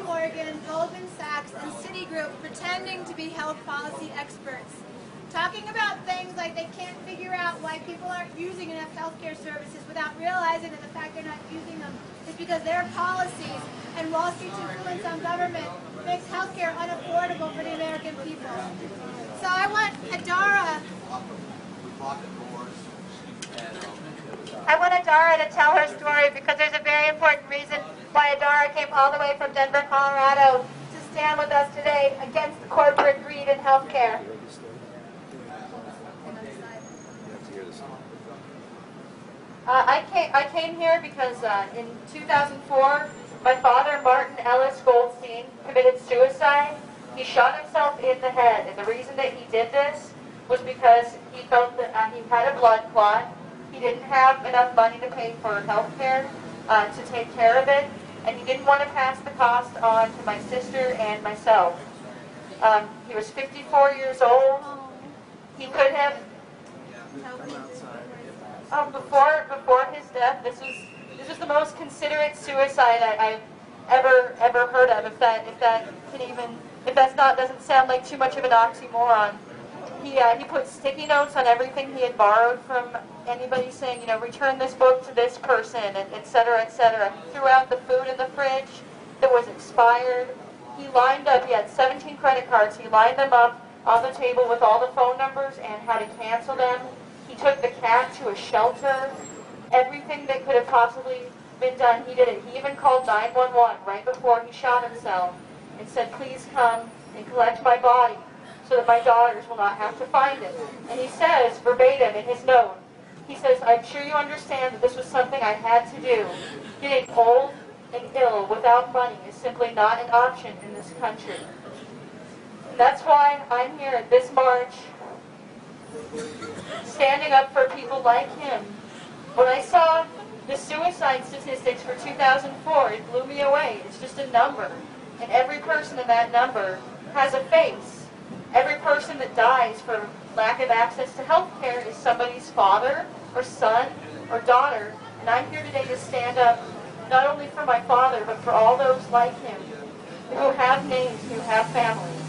Morgan, Goldman Sachs, and Citigroup pretending to be health policy experts, talking about things like they can't figure out why people aren't using enough healthcare services without realizing that the fact they're not using them is because their policies and Wall Street's influence on government makes healthcare unaffordable for the American people. So I want Adara to tell her story, because there's a very important reason why Adara came all the way from Denver, Colorado to stand with us today against corporate greed in healthcare. I came here because in 2004, my father, Martin Ellis Goldstein, committed suicide. He shot himself in the head, and the reason that he did this was because he felt that he had a blood clot. He didn't have enough money to pay for health care to take care of it, and he didn't want to pass the cost on to my sister and myself. He was 54 years old. He could have, before his death, this was the most considerate suicide I've ever heard of. If that doesn't sound like too much of an oxymoron. He put sticky notes on everything he had borrowed from anybody, saying, return this book to this person, and et cetera, et cetera. He threw out the food in the fridge that was expired. He had 17 credit cards. He lined them up on the table with all the phone numbers and how to cancel them. He took the cat to a shelter. Everything that could have possibly been done, he did it. He even called 911 right before he shot himself and said, please come and collect my body so that my daughters will not have to find it. And he says, verbatim in his note, he says, I'm sure you understand that this was something I had to do. Getting old and ill without money is simply not an option in this country. And that's why I'm here at this march, standing up for people like him. When I saw the suicide statistics for 2004, it blew me away. It's just a number. And every person in that number has a face. Every person that dies for lack of access to health care is somebody's father or son or daughter. And I'm here today to stand up not only for my father, but for all those like him who have names, who have families.